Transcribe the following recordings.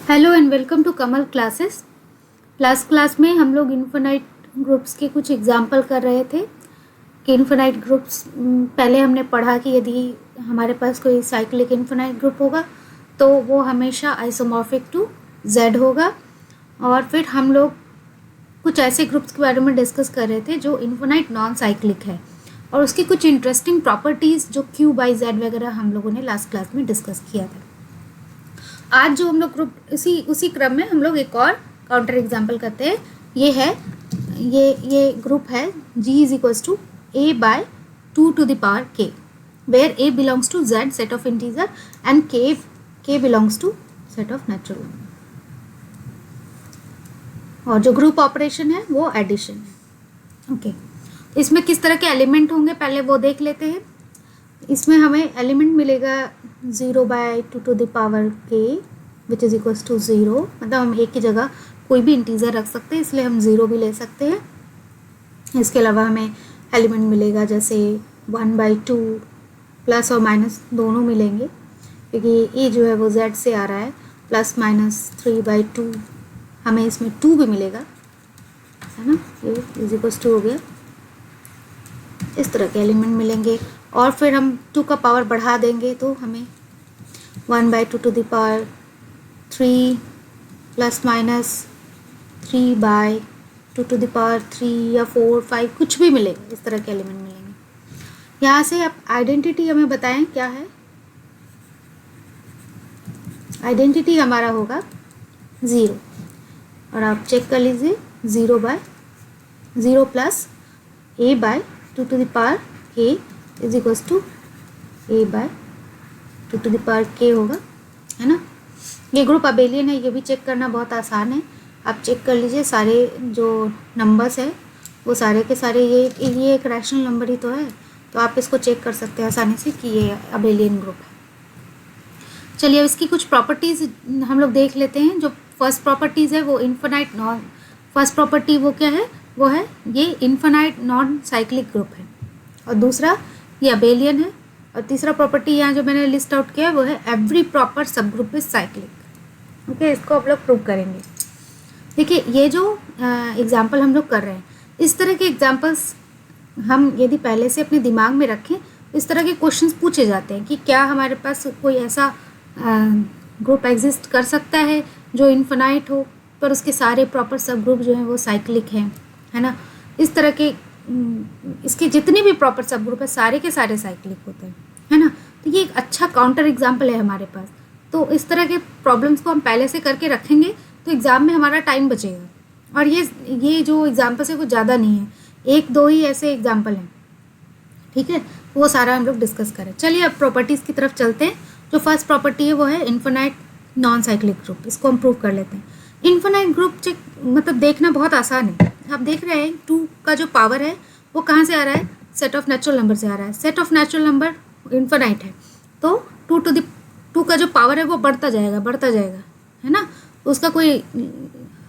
Hello and welcome to Kamal classes. Last class में हम लोग इन्फिनाइट ग्रुप्स के कुछ एग्जाम्पल कर रहे थे कि इन्फिनाइट ग्रुप्स पहले हमने पढ़ा कि यदि हमारे पास कोई साइक्लिक इन्फिनाइट ग्रुप होगा तो वो हमेशा आइसोमॉर्फिक टू जेड होगा। और फिर हम लोग कुछ ऐसे ग्रुप्स के बारे में डिस्कस कर रहे थे जो इन्फिनाइट नॉन साइक्लिक है और उसकी कुछ इंटरेस्टिंग प्रॉपर्टीज़ जो क्यू बाई जेड वगैरह हम लोगों ने लास्ट क्लास में डिस्कस किया था। आज जो हम लोग ग्रुप उसी क्रम में हम लोग एक और काउंटर एग्जाम्पल करते हैं। ये ग्रुप है G is equals to A by 2 to the power K where A belongs to Z set of integer and K belongs to set of natural number. और जो ग्रुप ऑपरेशन है वो addition है। Okay, इसमें किस तरह के एलिमेंट होंगे पहले वो देख लेते हैं। इसमें हमें एलिमेंट मिलेगा 0 by 2 to the power K which is equals to 0। मतलब हम एक की जगह कोई भी इंटीजर रख सकते हैं, इसलिए हम 0 भी ले सकते हैं। इसके अलावा हमें एलिमेंट मिलेगा जैसे 1 बाई 2 प्लस और माइनस दोनों मिलेंगे, क्योंकि ये जो है वो Z से आ रहा है। प्लस माइनस 3 बाई 2 हमें इसमें 2 भी मिलेगा, है ना। ये इज इक्वल्स टू हो गया। इस तरह के एलिमेंट मिलेंगे और फिर हम 2 का पावर बढ़ा देंगे तो हमें 1 by 2 to the power 3 plus minus 3 by 2 to the power 3 या 4 5 कुछ भी मिलेगा। इस तरह के एलिमेंट मिलेंगे। यहाँ से आप आइडेंटिटी हमें बताएं क्या है। आइडेंटिटी हमारा होगा 0 और आप चेक कर लीजिए 0 by 0 plus A by 2 to the power K is equals to A by 2 to the power K होगा, है ना। ये ग्रुप अबेलियन है, ये भी चेक करना बहुत आसान है। आप चेक कर लीजिए सारे जो नंबर्स है वो सारे के सारे ये एक रैशनल नंबर ही तो है, तो आप इसको चेक कर सकते हैं आसानी से कि ये अबेलियन ग्रुप है। चलिए अब इसकी कुछ प्रॉपर्टीज़ हम लोग देख लेते हैं। जो फर्स्ट प्रॉपर्टीज़ है वो इन्फिनाइट नॉन, फर्स्ट प्रॉपर्टी वो क्या है, वो है ये इन्फिनाइट नॉन साइक्लिक ग्रुप है। और दूसरा ये अबेलियन है। और तीसरा प्रॉपर्टी यहाँ जो मैंने लिस्ट आउट किया है वो है एवरी प्रॉपर सब ग्रुप इज साइक्लिक। ओके, इसको आप लोग प्रूव करेंगे। देखिए ये जो एग्जाम्पल हम लोग कर रहे हैं, इस तरह के एग्जाम्पल्स हम यदि पहले से अपने दिमाग में रखें, इस तरह के क्वेश्चंस पूछे जाते हैं कि क्या हमारे पास कोई ऐसा ग्रुप एग्जिस्ट कर सकता है जो इन्फिनाइट हो पर उसके सारे प्रॉपर सब ग्रुप जो हैं वो साइक्लिक हैं, है ना। इस तरह के इसके जितने भी प्रॉपर सब ग्रुप है सारे के सारे साइक्लिक होते हैं, है ना। तो ये एक अच्छा काउंटर एग्जाम्पल है हमारे पास। तो इस तरह के प्रॉब्लम्स को हम पहले से करके रखेंगे तो एग्ज़ाम में हमारा टाइम बचेगा। और ये जो एग्जाम्पल्स है वो ज़्यादा नहीं है, 1-2 ही ऐसे एग्जाम्पल हैं, ठीक है। वो सारा हम लोग डिस्कस करें। चलिए अब प्रॉपर्टीज़ की तरफ चलते हैं। जो फर्स्ट प्रॉपर्टी है वो है इन्फिनाइट नॉन साइक्लिक ग्रुप। इसको हम प्रूव कर लेते हैं। इन्फिनाइट ग्रुप चेक मतलब देखना बहुत आसान है। आप देख रहे हैं 2 का जो पावर है वो कहाँ से आ रहा है, सेट ऑफ नेचुरल नंबर से आ रहा है। Set of natural number infinite है तो 2 का जो पावर है वो बढ़ता जाएगा, है ना। उसका कोई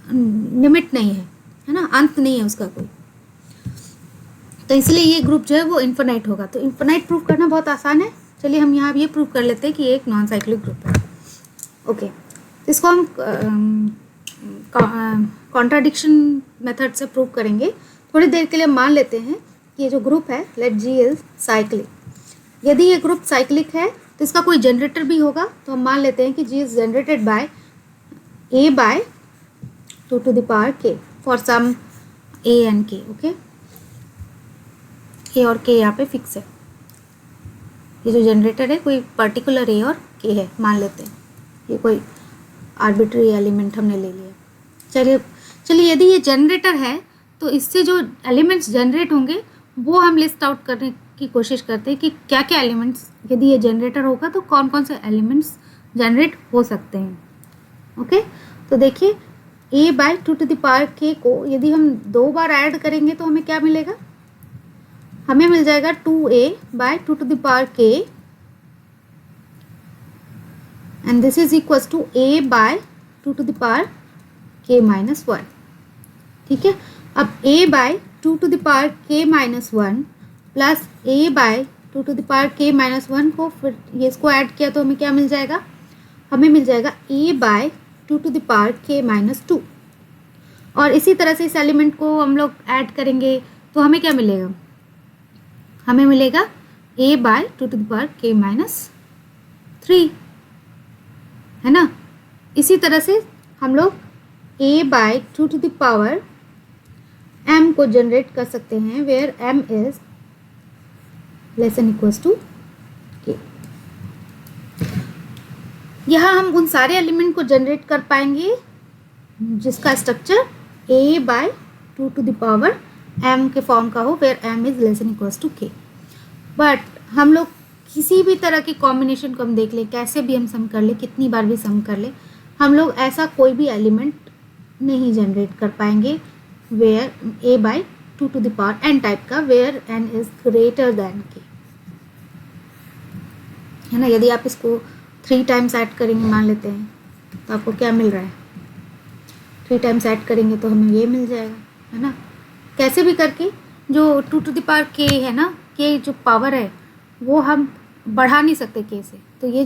लिमिट नहीं है ना, अंत नहीं है उसका कोई। तो इसलिए ये ग्रुप जो है वो इन्फिनाइट होगा। तो इन्फिनाइट प्रूव करना बहुत आसान है। चलिए हम यहाँ ये प्रूव कर लेते हैं कि ये एक नॉन साइक्लिक ग्रुप है। ओके, इसको हम कॉन्ट्राडिक्शन मेथड से प्रूव करेंगे। थोड़ी देर के लिए मान लेते हैं कि ये जो ग्रुप है लेट G इज साइक्लिक। यदि ये ग्रुप साइक्लिक है तो इसका कोई जनरेटर भी होगा। तो हम मान लेते हैं कि G is generated by A by 2 to the power K for some A and K। Okay, A और K यहाँ पे फिक्स है। ये जो जनरेटर है कोई पर्टिकुलर A और K है, मान लेते हैं। ये कोई आर्बिट्री एलिमेंट हमने ले लिया। चलिए यदि ये जनरेटर है तो इससे जो एलिमेंट्स जनरेट होंगे वो हम लिस्ट आउट करने की कोशिश करते हैं कि क्या क्या एलिमेंट्स, यदि ये जनरेटर होगा तो कौन कौन से एलिमेंट्स जनरेट हो सकते हैं। ओके, तो देखिए A by 2 to the power K को यदि हम 2 बार ऐड करेंगे तो हमें क्या मिलेगा, हमें मिल जाएगा 2A by 2 to the power K and this is equals to A by 2 to the power K minus 1। ठीक है, अब A by 2 to the power K minus 1 plus A by 2 to the power K minus 1 को फिर ये इसको add किया तो हमें क्या मिल जाएगा, हमें मिल जाएगा A by 2 to the power k minus 2। और इसी तरह से इस एलिमेंट को हम लोग ऐड करेंगे तो हमें क्या मिलेगा, हमें मिलेगा a by 2 to the power k minus 3, है ना। इसी तरह से हम लोग a by 2 to the power m को जनरेट कर सकते हैं where m is less than equals to k। यहाँ हम उन सारे एलिमेंट को जनरेट कर पाएंगे जिसका structure a by 2 to the power m के फॉर्म का हो where m is less than equals to k। But हम लोग किसी भी तरह की कॉम्बिनेशन को हम देख लें, कैसे भी हम सम कर ले, कितनी बार भी सम कर ले, हम लोग ऐसा कोई भी एलिमेंट नहीं जनरेट कर पाएंगे where a by 2 to the power n type का where n is greater than k, है ना। यदि आप इसको 3 टाइम्स ऐड करेंगे मान लेते हैं तो आपको क्या मिल रहा है, 3 टाइम्स ऐड करेंगे तो हमें ये मिल जाएगा, है ना। कैसे भी करके जो 2 टू द पावर k है ना, k जो पावर है वो हम बढ़ा नहीं सकते k से। तो ये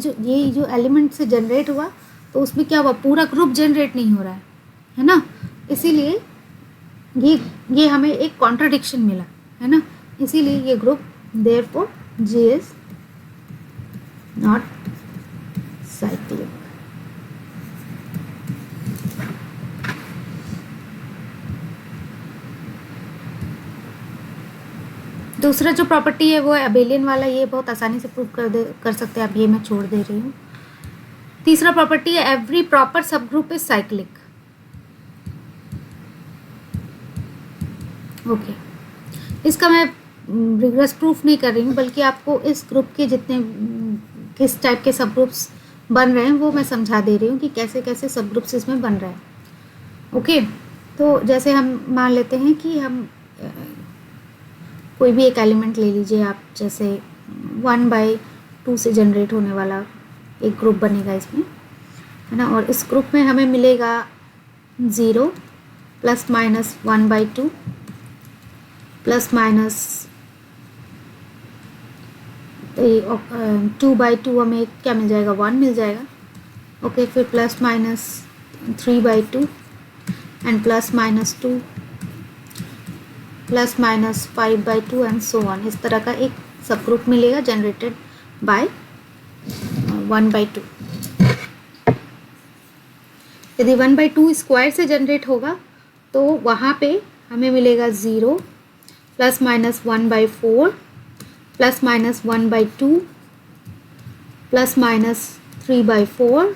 जो एलिमेंट से जनरेट हुआ तो उसमें क्या हुआ, पूरा ग्रुप जनरेट नहीं हो रहा है ना। इसीलिए ये हमें एक कॉन्ट्राडिक्शन मिला, है ना। इसीलिए ये group therefore G is not cyclic. दूसरा जो प्रॉपर्टी है वो है अबेलियन वाला, ये बहुत आसानी से प्रूव कर सकते हैं आप, ये मैं छोड़ दे रही हूँ। तीसरा प्रॉपर्टी है एवरी प्रॉपर सब ग्रुप इज साइक्लिक। ओके, इसका मैं रिग्रेस प्रूफ नहीं कर रही हूँ, बल्कि आपको इस ग्रुप के जितने किस टाइप के सब ग्रुप्स बन रहे हैं वो मैं समझा दे रही हूँ कि कैसे कैसे सब ग्रुप्स इसमें बन रहे हैं। ओके, तो जैसे हम मान लेते हैं कि हम कोई भी एक एलिमेंट ले लीजिए आप, जैसे 1/2 से जनरेट होने वाला एक ग्रुप बनेगा इसमें, है ना। और इस ग्रुप में हमें मिलेगा 0 प्लस माइनस 1/2 प्लस माइनस 2/2 हमें क्या मिल जाएगा, 1 मिल जाएगा। ओके, फिर plus minus 3/2 and plus minus 2 plus minus 5/2 and so on. इस तरह का एक सब ग्रुप मिलेगा जनरेटेड बाय 1/2। यदि 1/2 स्क्वायर से जनरेट होगा तो वहाँ पे हमें मिलेगा 0 plus minus 1/4 plus minus 1/2 plus minus 3/4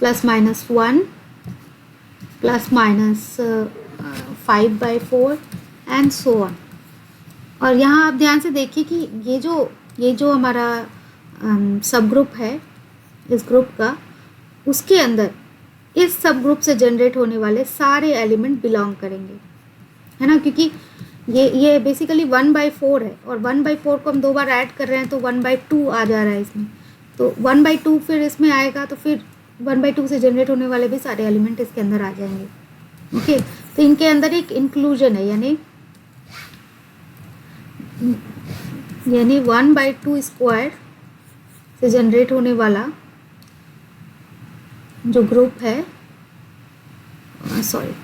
plus minus 1 plus minus 5/4 and so on. और यहाँ आप ध्यान से देखिए कि ये जो हमारा सब ग्रुप है इस ग्रुप का, उसके अंदर इस सब ग्रुप से जनरेट होने वाले सारे एलिमेंट बिलोंग करेंगे, है ना। क्योंकि ये बेसिकली 1/4 है और 1/4 को हम 2 बार ऐड कर रहे हैं तो 1/2 आ जा रहा है इसमें। तो 1/2 फिर इसमें आएगा तो फिर 1/2 से जनरेट होने वाले भी सारे एलिमेंट इसके अंदर आ जाएंगे। ओके, तो इनके अंदर एक इंक्लूजन है, यानी 1/2 स्क्वायर से जनरेट होने वाला जो ग्रुप है, सॉरी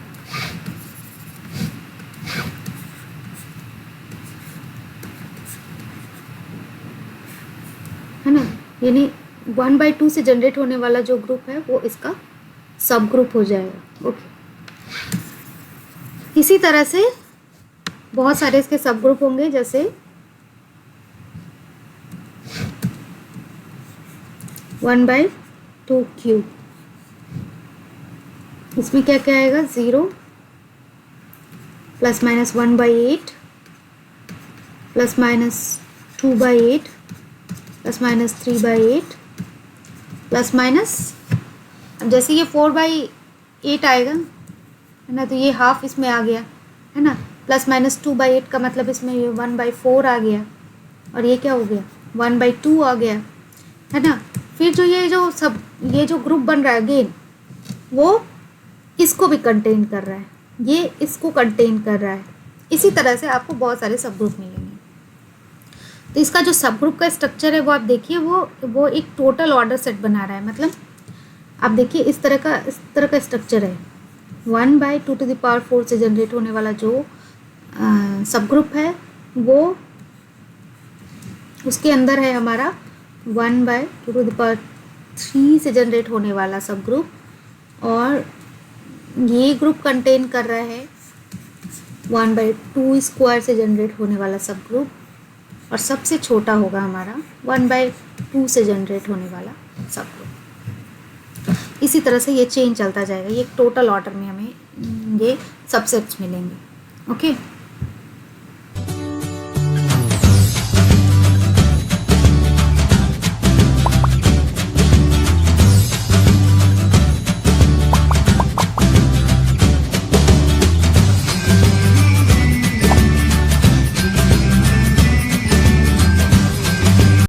है ना, यानी 1/2 से जनरेट होने वाला जो ग्रुप है वो इसका सब ग्रुप हो जाएगा। ओके, इसी तरह से बहुत सारे इसके सब ग्रुप होंगे, जैसे 1/2 क्यूब, इसमें क्या क्या आएगा, 0 plus minus 1/8 plus minus 2/8 plus minus 3/8 plus minus, अब जैसे ये 4/8 आएगा, है ना, तो ये हाफ इसमें आ गया, है ना। प्लस माइनस 2/8 का मतलब इसमें ये 1/4 आ गया और ये क्या हो गया, 1/2 आ गया, है ना। फिर जो ये जो ग्रुप बन रहा है अगेन, वो इसको भी कंटेन कर रहा है, ये इसको कंटेन कर रहा है। इसी तरह से आपको बहुत सारे सब ग्रुप मिलेंगे। तो इसका जो सब ग्रुप का स्ट्रक्चर है वो आप देखिए, वो एक टोटल ऑर्डर सेट बना रहा है। मतलब आप देखिए इस तरह का स्ट्रक्चर है। 1/2⁴ से जनरेट होने वाला जो सब ग्रुप है वो उसके अंदर है हमारा 1/2⁵ से जनरेट होने वाला सब ग्रुप, और ये ग्रुप कंटेन कर रहा है 1/2² से जनरेट होने वाला सब ग्रुप, और सबसे छोटा होगा हमारा 1/2 से जनरेट होने वाला सब ग्रुप। इसी तरह से ये चेंज चलता जाएगा। ये टोटल ऑर्डर में हमें ये सबसेट्स मिलेंगे। ओके।